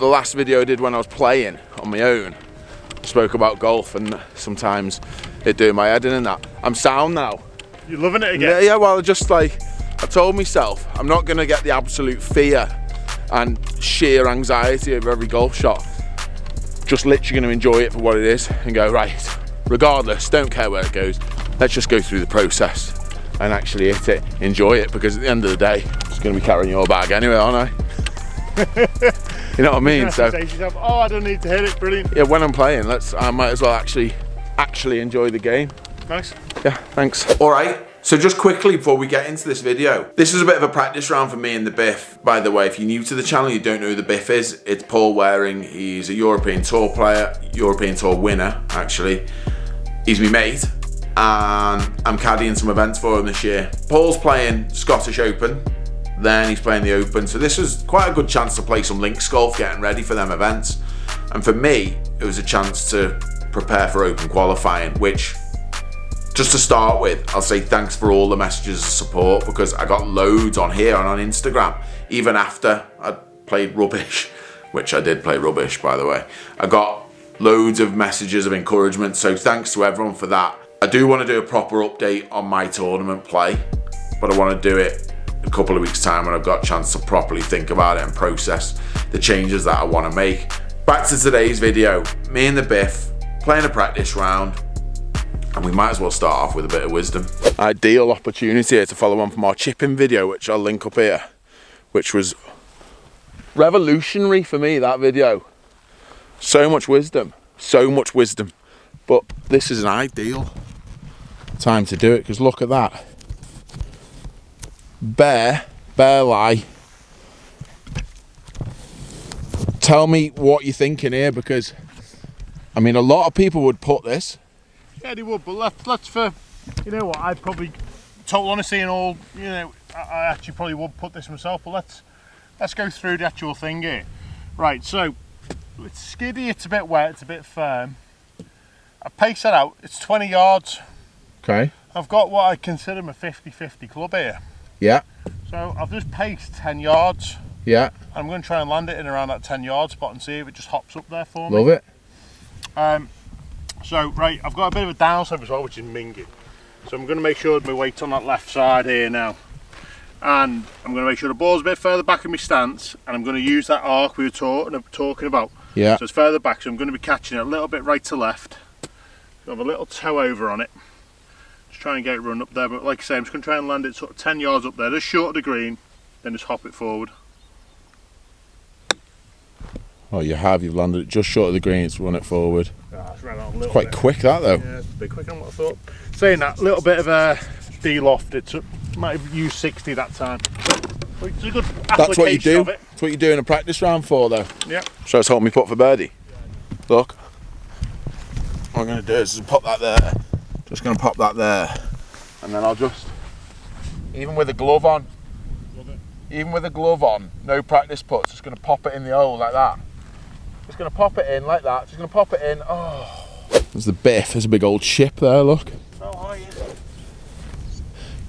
the last video I did when I was playing on my own, I spoke about golf and sometimes it doing my head in and that. I'm sound now. You're loving it again? Yeah, well, just like, I told myself, I'm not gonna get the absolute fear and sheer anxiety over every golf shot. Just literally gonna enjoy it for what it is and go, right, regardless, don't care where it goes, let's just go through the process and actually hit it, enjoy it, because at the end of the day, I'm just gonna be carrying your bag anyway, aren't I? You know what I mean? So, say to yourself, oh, I don't need to hit it, brilliant. Yeah, when I'm playing, I might as well actually enjoy the game. Nice. Yeah, thanks. All right. So just quickly before we get into this video, this is a bit of a practice round for me and the Biff. By the way, if you're new to the channel, you don't know who the Biff is, it's Paul Waring. He's a European Tour player, European Tour winner, actually. He's my mate, and I'm caddying some events for him this year. Paul's playing Scottish Open, then he's playing the Open. So this was quite a good chance to play some links golf, getting ready for them events. And for me, it was a chance to prepare for Open qualifying, which, just to start with, I'll say thanks for all the messages of support, because I got loads on here and on Instagram, even after I played rubbish, which I did play rubbish, by the way. I got loads of messages of encouragement, so thanks to everyone for that. I do want to do a proper update on my tournament play, but I want to do it a couple of weeks' time when I've got a chance to properly think about it and process the changes that I want to make. Back to today's video, me and the Biff playing a practice round, and we might as well start off with a bit of wisdom. Ideal opportunity here to follow on from our chipping video, which I'll link up here, which was revolutionary for me, that video. So much wisdom, but this is an ideal time to do it, because look at that. Bear lie. Tell me what you're thinking here, because I mean, a lot of people would put this. Yeah, they would, but let's for, you know what, I'd probably, total honesty and all, you know, I actually probably would put this myself, but let's go through the actual thing here. Right, so it's skiddy, it's a bit wet, it's a bit firm. I pace that out, it's 20 yards. Okay. I've got what I consider my 50-50 club here. Yeah. So I've just paced 10 yards. Yeah. I'm going to try and land it in around that 10 yard spot and see if it just hops up there for me. Love it. So, right, I've got a bit of a downslope as well, which is minging. So I'm going to make sure my weight's on that left side here now. And I'm going to make sure the ball's a bit further back in my stance, and I'm going to use that arc we were talking about. Yeah. So it's further back, so I'm going to be catching it a little bit right to left. So I have a little toe over on it. Just try and get it run up there, but like I say, I'm just going to try and land it sort of 10 yards up there, just short of the green, then just hop it forward. Oh, you've landed it just short of the green, it's run it forward. It's quite quick, that though. Yeah, it's a bit quicker than what I thought. Saying that, little bit of a de-loft, might have used 60 that time. But it's a good application. That's what you do. Of it. That's what you're doing a practice round for, though. Yeah. So let's hold me putt for birdie. Look. What I'm going to do is just pop that there. Just going to pop that there. And then I'll just, even with a glove on, no practice putts, just going to pop it in the hole like that. Just going to pop it in like that. Just going to pop it in. Oh. There's the Biff. There's a big old ship there, look. Oh, are you?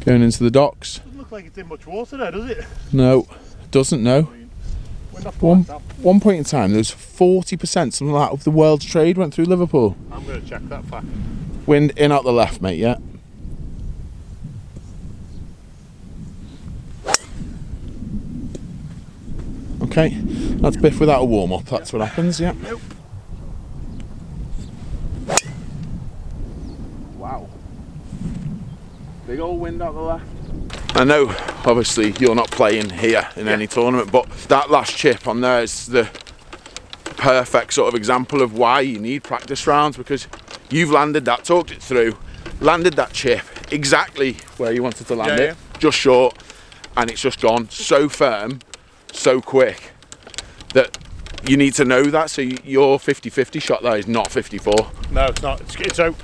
Going into the docks. Doesn't look like it's in much water there, does it? No, doesn't, no. One point in time, there was 40%, something like that, of the world's trade went through Liverpool. I'm going to check that fact. Wind in out the left, mate, yeah. Okay, that's Biff without a warm-up, that's what happens, yeah. Nope. Wow. Big old wind out the left. I know, obviously, you're not playing here in any tournament, but that last chip on there is the perfect sort of example of why you need practice rounds, because you've landed that, talked it through, landed that chip exactly where you wanted to land it, just short, and it's just gone so firm, so quick, that you need to know that. So your 50-50 shot there is not 54. No, it's not. So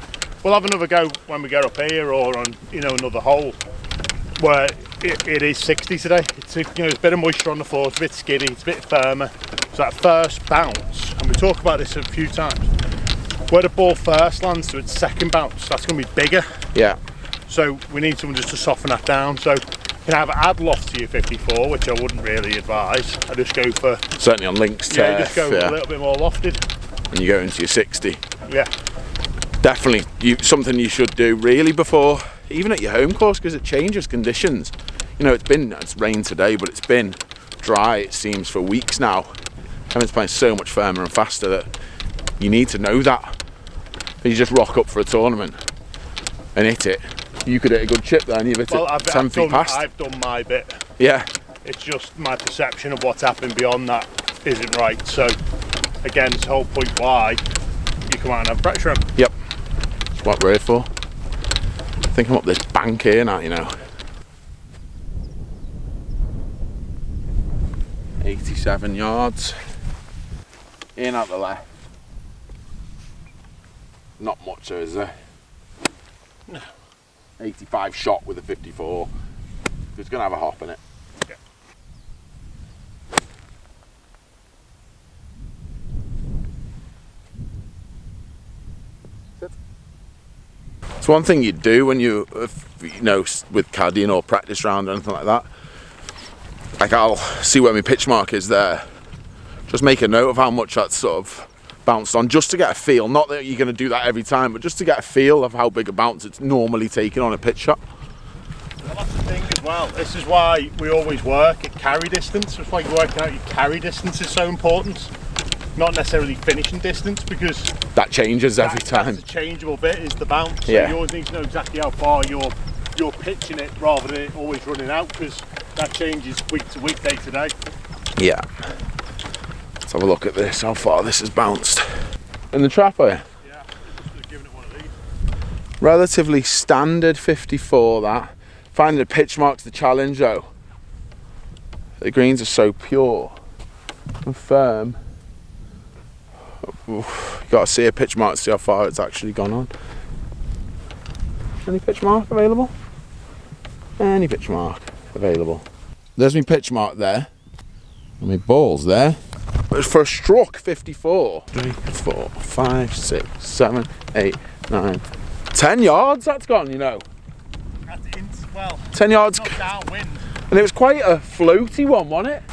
we'll have another go when we get up here, or on, you know, another hole where it is 60 today. It's, you know, there's a bit of moisture on the floor, it's a bit skiddy, it's a bit firmer. So that first bounce, and we talk about this a few times, where the ball first lands to its second bounce, that's going to be bigger. Yeah. So we need someone just to soften that down. So can either add loft to your 54, which I wouldn't really advise. I just go for, Certainly on links turf. yeah, just go a little bit more lofted. And you go into your 60. Yeah. Definitely something you should do really before, even at your home course, because it changes conditions. You know, it's rained today, but it's been dry, it seems, for weeks now. Kevin's playing so much firmer and faster that you need to know that. If you just rock up for a tournament and hit it, you could hit a good chip there and you've hit it 10 feet past. I've done my bit. Yeah. It's just my perception of what's happened beyond that isn't right. So, again, it's the whole point why you come out and have pressure on. Yep. That's what we're here for. I think I'm up this bank here now, you know. 87 yards. In out the left. Not much there, is there? No. 85 shot with a 54. It's going to have a hop in it. Yeah. It's one thing you do when you know, with caddying or practice round or anything like that. Like, I'll see where my pitch mark is there. Just make a note of how much that's sort of bounced on, just to get a feel. Not that you're going to do that every time, but just to get a feel of how big a bounce it's normally taking on a pitch shot. Well, that's the thing as well. This is why we always work at carry distance. That's why working out your carry distance is so important. Not necessarily finishing distance, because that changes every time. That's the changeable bit, is the bounce. So Yeah. you always need to know exactly how far you're pitching it, rather than it always running out, because that changes week to week, day to day. Yeah. Let's have a look at this, how far this has bounced. In the trap, are you? Yeah, just giving it one of these. Relatively standard 54, that. Finding the pitch mark's the challenge, though. The greens are so pure and firm. Oof, you got to see a pitch mark to see how far it's actually gone on. Any pitch mark available? Any pitch mark available. There's my pitch mark there. And my ball's there. But for a struck 54. 3, 4, 5, 6, 7, 8, 9, 10 yards that's gone, you know. That's well, 10 yards. not downwind. And it was quite a floaty one, wasn't it?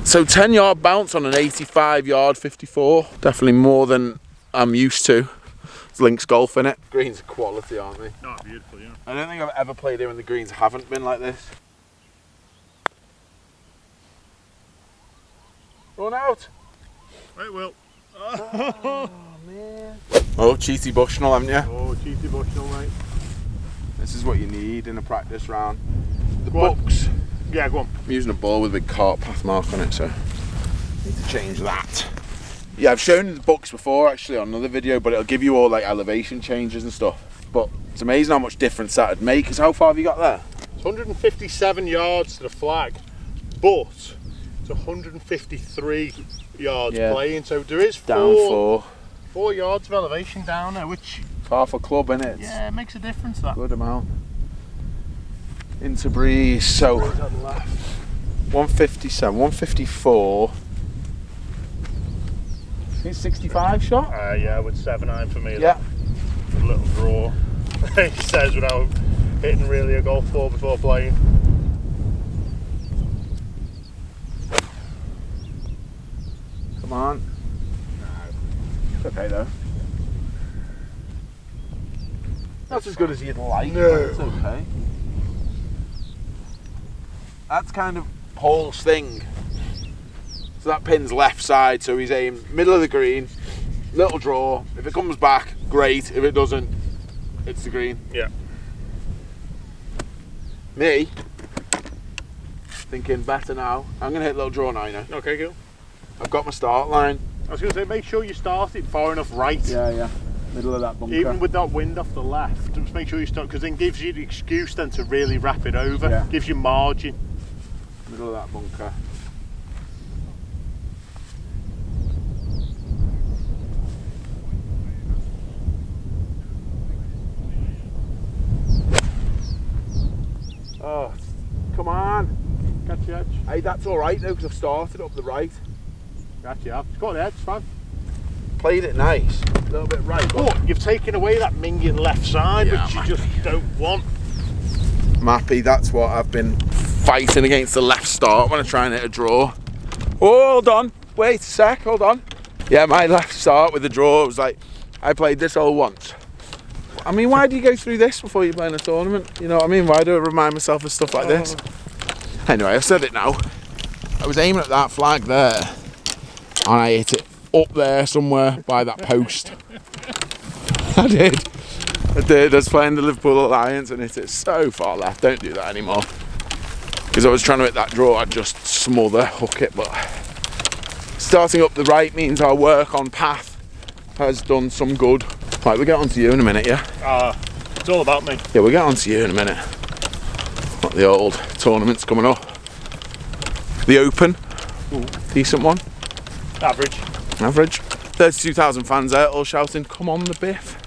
So 10 yard bounce on an 85 yard 54. Definitely more than I'm used to. It's links golf in it. Greens are quality, aren't they? No, beautiful, yeah. I don't think I've ever played here when the greens haven't been like this. Run out. Right, Will. Oh, man. Oh, cheaty Bushnell, haven't you? Oh, cheaty Bushnell, mate. This is what you need in a practice round. The Go on. books. Yeah, go on. I'm using a ball with a big cart path mark on it, so I need to change that. Yeah, I've shown the books before actually on another video, but it'll give you all like elevation changes and stuff. But it's amazing how much difference that'd make. Because how far have you got there? It's 157 yards to the flag, but it's 153 yards playing, so there is Down 4 yards of elevation down there, which It's half a club, isn't it? yeah, it makes a difference, that. Good amount. Into breeze, so Breeze on the left. 157, 154. I think 65 shot? Yeah, with 7-iron for me. Yeah. A little draw. He says without hitting really a golf ball before playing. Come on. It's okay though. Not as good as you'd like, No. but it's okay. That's kind of Paul's thing. So that pin's left side, so he's aimed middle of the green, little draw. If it comes back, great. If it doesn't, it's the green. Yeah. Me, thinking better now. I'm going to hit a little draw now, you know. Okay, cool. I've got my start line. I was going to say, make sure you start it far enough right. Yeah. Middle of that bunker. Even with that wind off the left, just make sure you start, because then gives you the excuse then to really wrap it over. Yeah. Gives you margin. Middle of that bunker. Oh, come on. Catch the edge. Hey, that's all right though, because I've started up the right. Catch the edge. It's got the edge, it's fine. Played it nice. A little bit right. But you've taken away that minging left side, Yeah, which you I'm just don't want. I'm happy, that's what I've been fighting against the left start when I try and hit a draw. Oh, hold on. Wait a sec, hold on. Yeah, my left start with the draw, it was like, I played this hole once. I mean, why do you go through this before you play in a tournament? You know what I mean? Why do I remind myself of stuff like this? Anyway, I've said it now. I was aiming at that flag there, and I hit it up there somewhere by that post. I did. I was playing the Liverpool Alliance and hit it so far left. Don't do that anymore. Because I was trying to hit that draw, I'd just smother, hook it, but starting up the right means our work on path has done some good. Right, we'll get on to you in a minute, yeah? It's all about me. Yeah, we'll get on to you in a minute. Not the old tournaments coming up. The Open, ooh, decent one. Average. Average. 32,000 fans there, all shouting, come on the Biff.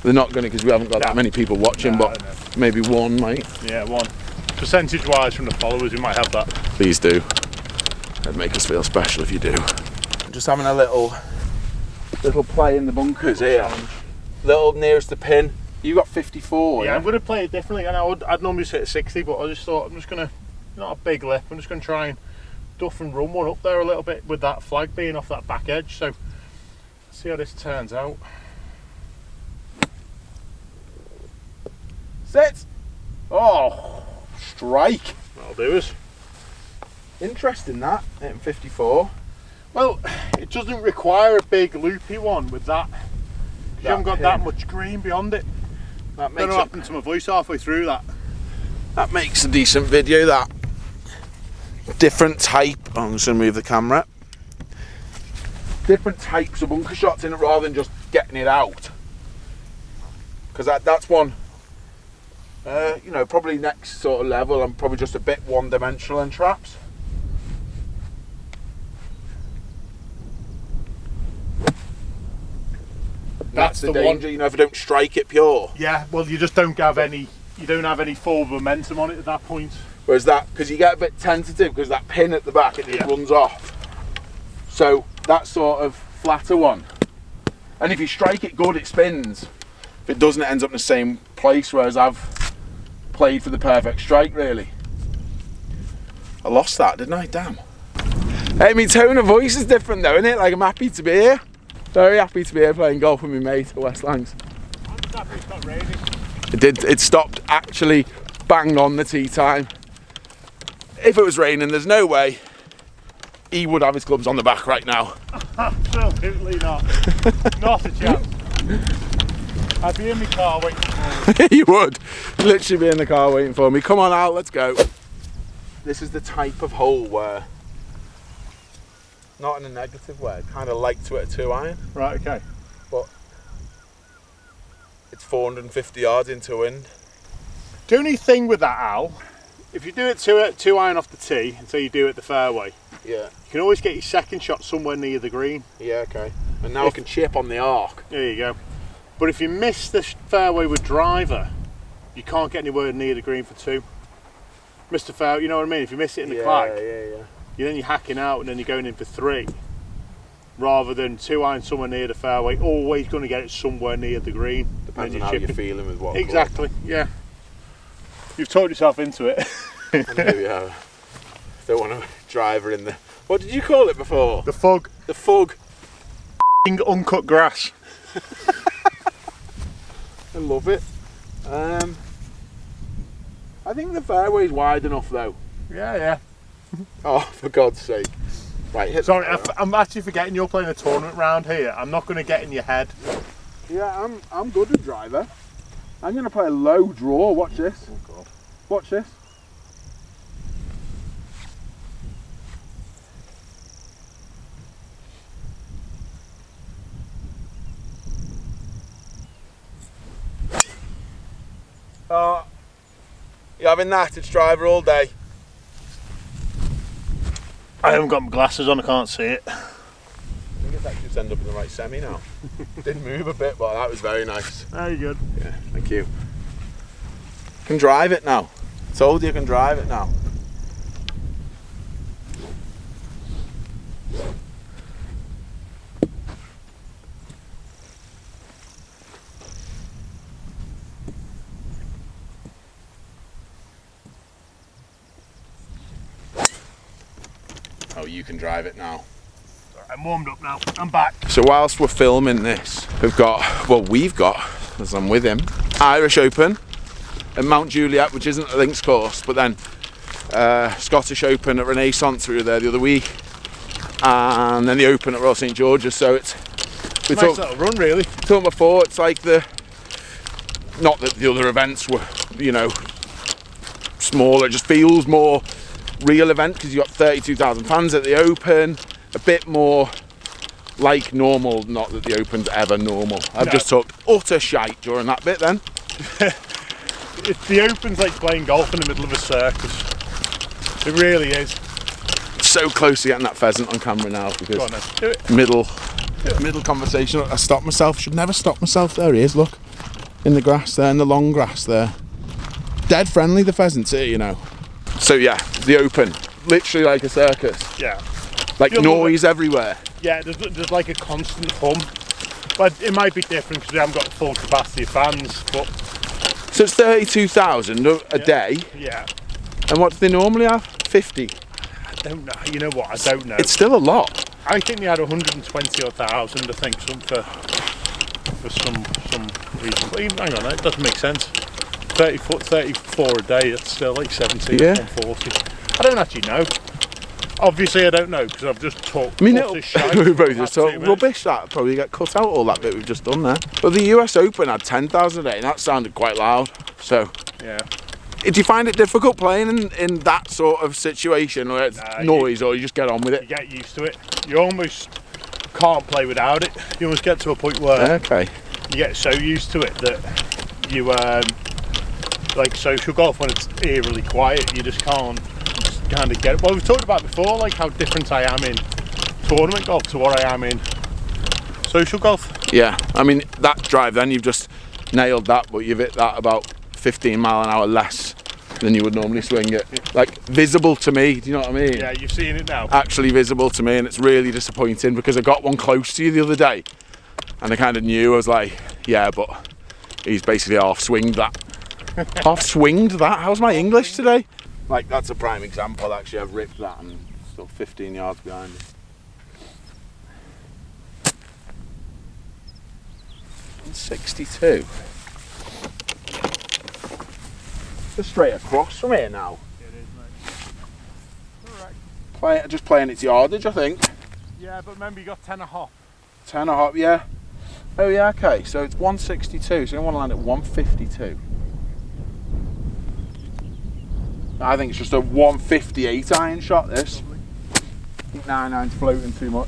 They're not going to, because we haven't got that many people watching, but maybe one, mate. Yeah, one. Percentage wise from the followers, we might have that. Please do. That'd make us feel special if you do. Just having a little play in the bunkers here. Little nearest the pin. You got 54. Yeah, I'm going to play it differently, and I'd normally sit at 60, but I just thought I'm just going to, not a big lip, I'm just going to try and duff and run one up there a little bit with that flag being off that back edge. So see how this turns out. Sit. Oh, strike. That'll do us. Interesting that, hitting 54. Well, it doesn't require a big loopy one with that. Because you haven't got that much green beyond it. That I don't know what happened to my voice halfway through that. That makes a decent video, that. Different type, I'm just going to move the camera. Different types of bunker shots in it rather than just getting it out. Because that's one, you know, probably next sort of level, I'm probably just a bit one-dimensional in traps. That's the danger, you know, if I don't strike it pure. Yeah, well, you just don't have any. You don't have any full momentum on it at that point. Whereas that, because you get a bit tentative, because that pin at the back, it just runs off. So that sort of flatter one. And if you strike it good, it spins. If it doesn't, it ends up in the same place, whereas I've played for the perfect strike, really. I lost that, didn't I? Damn. Hey, my tone of voice is different though, isn't it? Like, I'm happy to be here. Very happy to be here playing golf with my mate at West Langs. I'm just happy it's not raining. It stopped actually bang on the tee time. If it was raining, there's no way he would have his clubs on the back right now. Absolutely not. Not a chance. I'd be in my car waiting for me. You would literally be in the car waiting for me. Come on out, let's go. This is the type of hole where, not in a negative way, kind of like to hit a 2-iron. Right, okay. But it's 450 yards into wind. The only thing with that, Al, if you do it 2-iron off the tee until you do it the fairway, Yeah. you can always get your second shot somewhere near the green. Yeah, okay. And now I can chip on the arc. There you go. But if you miss the fairway with driver, you can't get anywhere near the green for 2. Mr. Fair, you know what I mean? If you miss it in the clag, you're hacking out and then you're going in for 3. Rather than 2-iron somewhere near the fairway, always going to get it somewhere near the green. Depends on how you're feeling with what. Exactly, yeah. You've talked yourself into it. I know you have. Don't want a driver in the. What did you call it before? The fug. The fug. Uncut grass. I love it. I think the fairway's wide enough though. Yeah. Oh, for God's sake. Right, hit. Sorry, I'm actually forgetting you're playing a tournament round here. I'm not going to get in your head. Yeah, I'm good with driver. I'm going to play a low draw. Watch this. Oh God. Watch this. Oh, you having that? It's driver all day. I haven't got my glasses on, I can't see it. I think it's actually just end up in the right semi now. Didn't move a bit, but that was very nice. Very good. Yeah, thank you. Can drive it now. Told you can drive it now. so you can drive it now. I'm warmed up now. I'm back. So whilst we're filming this, we've got, as I'm with him, Irish Open at Mount Juliet, which isn't a links course, but then Scottish Open at Renaissance, we were there the other week, and then the Open at Royal St George's. So it's nice little run, really. Talking before, it's like not that the other events were, you know, smaller. It just feels more real event because you got 32,000 fans at the Open. A bit more like normal. Not that the Open's ever normal. I've just took utter shite during that bit then. The Open's like playing golf in the middle of a circus. It really is. So close to getting that pheasant on camera now because Go on then. Do it. middle conversation. I stopped myself. Should never stop myself. There he is. Look, in the grass there, in the long grass there. Dead friendly, the pheasants here, you know. So yeah, the Open, literally like a circus. Yeah. Like noise everywhere. Yeah, there's like a constant hum. But it might be different because we haven't got full capacity of fans. But so it's 32,000 a day. Yeah. And what do they normally have? 50. I don't know. You know what? I don't know. It's still a lot. I think they had 120 or 1,000. I think for some reason. But even, hang on, it doesn't make sense. 34 a day. That's still like 70, 140. I don't actually know. Obviously I don't know because I've just talked. I mean, we both just talked rubbish. That probably get cut out, all that bit we've just done there. But the US Open had 10,000 a day and that sounded quite loud. So yeah. Do you find it difficult playing in that sort of situation where it's noise, or you just get on with it? You get used to it. You almost can't play without it. You almost get to a point where you get so used to it that you like social golf, when it's eerily quiet, you just can't kind of get it. Well, we've talked about before, like how different I am in tournament golf to what I am in social golf. Yeah, I mean that drive then, you've just nailed that, but you've hit that about 15 mile an hour less than you would normally swing it. Like visible to me, do you know what I mean? Yeah, you've seen it now. Actually visible to me, and it's really disappointing because I got one close to you the other day and I kind of knew, I was like, yeah, but he's basically half swinged that. Half swinged that? How's my English today? Like that's a prime example. Actually, I've ripped that and still 15 yards behind it. 162. Just straight across from here now. It is, mate. Alright. Just playing its yardage, I think. Yeah, but remember you got 10 a hop. 10 a hop, yeah. Oh yeah, okay. So it's 162. So you want to land at 152. I think it's just a 158 iron shot, this. I think 99's floating too much.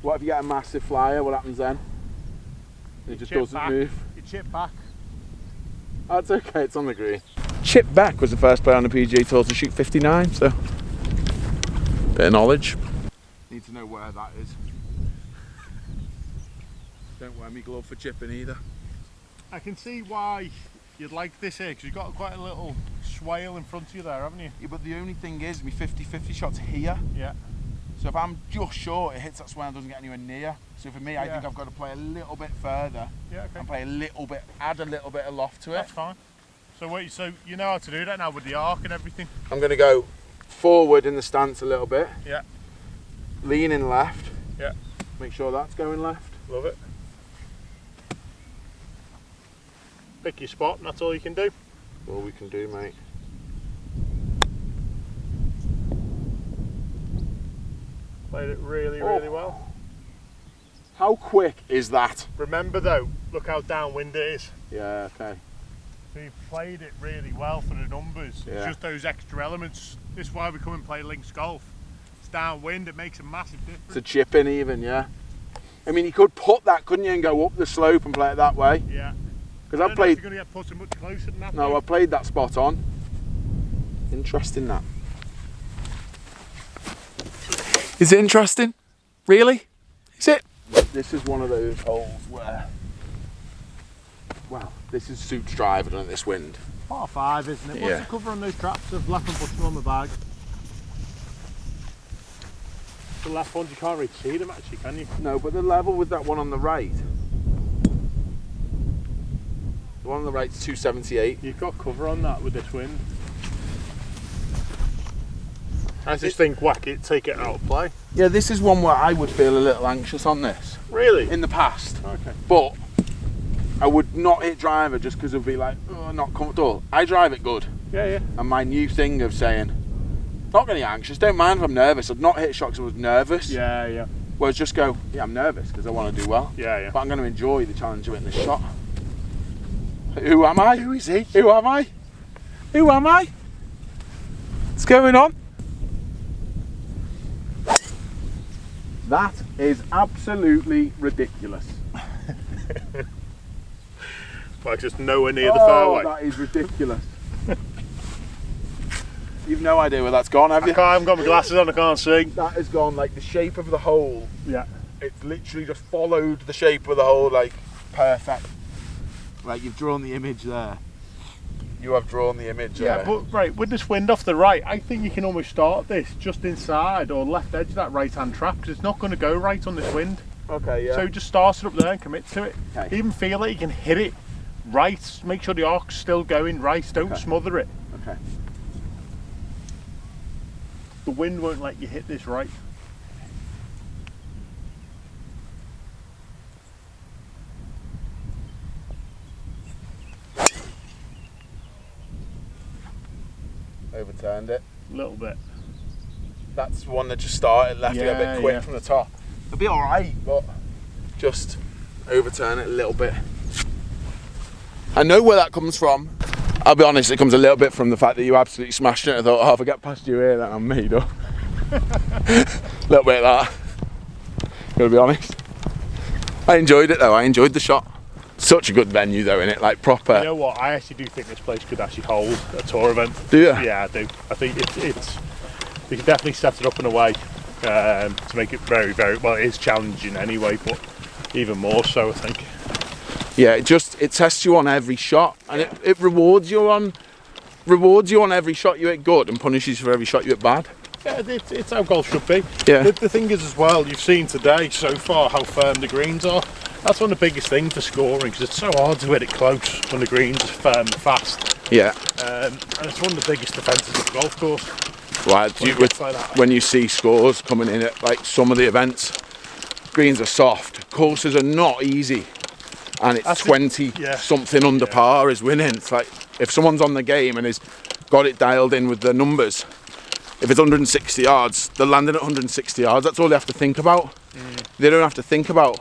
What if you get a massive flyer? What happens then? It just doesn't move. You chip back. That's okay, it's on the green. Chip Beck was the first player on the PGA Tour to shoot 59, so bit of knowledge. Need to know where that is. Don't wear me glove for chipping either. I can see why you'd like this here, because you've got quite a little swale in front of you there, haven't you? Yeah, but the only thing is, my 50-50 shot's here. Yeah. So if I'm just short, it hits that swale and doesn't get anywhere near. So for me, I think I've got to play a little bit further. Yeah, okay. And play a little bit, add a little bit of loft to it. That's fine. So you know how to do that now with the arc and everything? I'm going to go forward in the stance a little bit. Yeah. Leaning left. Yeah. Make sure that's going left. Love it. Pick your spot and that's all you can do. All we can do, mate. Played it really well. How quick is that? Remember though, look how downwind it is. Yeah, okay. So you played it really well for the numbers. Yeah. It's just those extra elements. This is why we come and play links golf. It's downwind, it makes a massive difference. It's a chip in even, yeah. I mean, you could put that, couldn't you, and go up the slope and play it that way? Yeah. Because I don't know if you're going to get putting much closer than that. No, though. I played that spot on. Interesting that. Is it interesting? Really? Is it? This is one of those holes where, well, this is suits driver on this wind. Par 5, isn't it? Yeah. What's the cover on those traps? Of left and bottom on the bag. The left ones, you can't really see them actually, can you? No, but the level with that one on the right. The one on the right's 278. You've got cover on that with this wind. I just think whack it, take it out of play. Yeah, this is one where I would feel a little anxious on this. Really? In the past. Okay. But I would not hit driver just because it would be like, oh, not comfortable. I drive it good. Yeah, yeah. And my new thing of saying, not getting anxious, don't mind if I'm nervous. I'd not hit shot because I was nervous. Yeah, yeah. Whereas just go, yeah, I'm nervous because I want to do well. Yeah, yeah. But I'm going to enjoy the challenge of hitting this shot. Who am I? Who is he? Who am I? Who am I? What's going on? That is absolutely ridiculous. Like just nowhere near the fairway. That is ridiculous. You've no idea where that's gone, have you? I haven't got my glasses on, I can't see. That has gone like the shape of the hole. Yeah. It's literally just followed the shape of the hole, like perfect. Like you've drawn the image there. You have drawn the image there. Yeah, but right, with this wind off the right, I think you can almost start this just inside or left edge of that right-hand trap because it's not going to go right on this wind. Okay, yeah. So just start it up there and commit to it. Okay. Even feel like you can hit it right. Make sure the arc's still going right. Don't smother it. Okay. The wind won't let you hit this right. Overturned it. A little bit. That's the one that just started, left it a bit quick from the top. It'll be alright, but just overturn it a little bit. I know where that comes from. I'll be honest, it comes a little bit from the fact that you absolutely smashed it. I thought, oh, if I get past you here, then I'm made up. A little bit of that. Gotta be honest. I enjoyed it though, I enjoyed the shot. Such a good venue though, innit? Like proper. You know what? I actually do think this place could actually hold a tour event. Do you? Yeah, I do. I think it's we can definitely set it up in a way to make it very, very well. It is challenging anyway, but even more so, I think. Yeah, it tests you on every shot, and it rewards you on every shot you hit good, and punishes you for every shot you hit bad. Yeah, it's how golf should be. Yeah. The thing is as well, you've seen today so far how firm the greens are. That's one of the biggest things for scoring because it's so hard to hit it close when the greens are firm and fast. Yeah. And it's one of the biggest defences of the golf course. Right, when you see scores coming in at like some of the events, greens are soft, courses are not easy, and it's 20 something under par is winning. It's like if someone's on the game and has got it dialed in with the numbers, if it's 160 yards, they're landing at 160 yards. That's all they have to think about. They don't have to think about,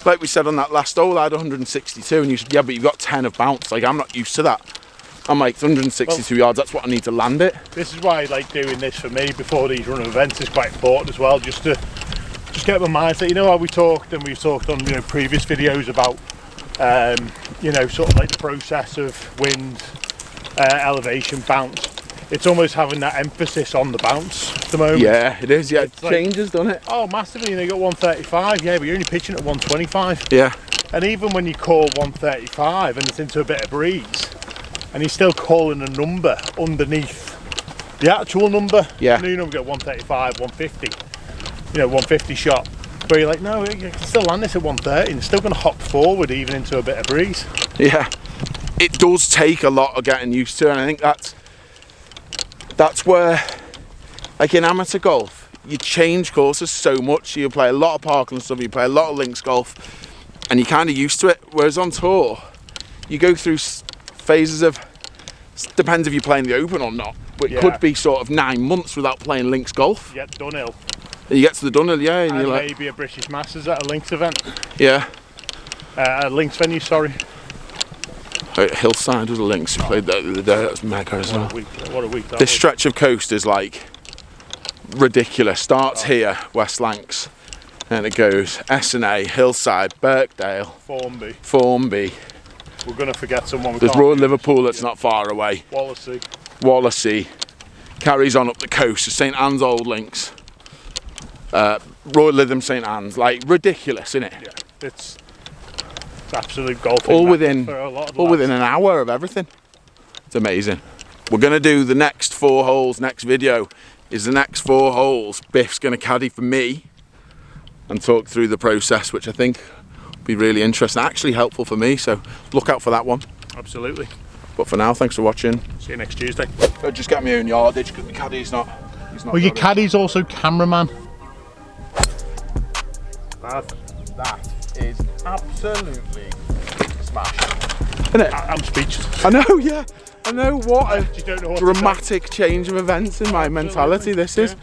like we said on that last hole, I had 162 and you said, yeah, but you've got 10 of bounce. Like, I'm not used to that. I'm like, 162 yards, that's what I need to land it. This is why I like doing this for me before these run events is quite important as well, just to get my mindset. You know how we talked, and we've talked on previous videos about sort of like the process of wind, elevation, bounce. It's almost having that emphasis on the bounce at the moment. Yeah, it is. Yeah, it changes, doesn't it? Oh, massively. You got 135. Yeah, but you're only pitching at 125. Yeah. And even when you call 135 and it's into a bit of breeze, and you're still calling a number underneath the actual number. Yeah. You know, we get 135, 150. 150 shot. But you're like, no, you can still land this at 130 and it's still going to hop forward even into a bit of breeze. Yeah. It does take a lot of getting used to, and I think that's where, like in amateur golf, you change courses so much. You play a lot of Parkland stuff, you play a lot of links golf, and you're kind of used to it. Whereas on tour, you go through phases of, depends if you're playing the Open or not, but it could be sort of 9 months without playing links golf. You get to Dunhill. You get to the Dunhill, yeah, and you're like, maybe a British Masters at a links event. Yeah. A links venue, sorry. Hillside was a links. We played that the other day. That was mega as well. What a week that This was. stretch of coast is like ridiculous. Starts here, West Lancs, and it goes S&A, Hillside, Birkdale, Formby. We're going to forget someone. There's Royal Liverpool that's not far away. Wallasey. Carries on up the coast to St Anne's Old Links. Royal Lytham, St Anne's. Like ridiculous, isn't it? Yeah, it's absolute golf. All within an hour of everything. It's amazing. We're going to do the next 4 holes. Next video is the next 4 holes. Biff's going to caddy for me and talk through the process, which I think will be really interesting, actually helpful for me, so look out for that one. Absolutely. But for now, thanks for watching. See you next Tuesday. I just get my own yardage because the caddy's not He's not Well, your got it. caddy's also cameraman. That is absolutely smashed. Isn't it? I'm speechless. I know, yeah. I know, what a You don't know what to dramatic change of events in my mentality this is. Yeah.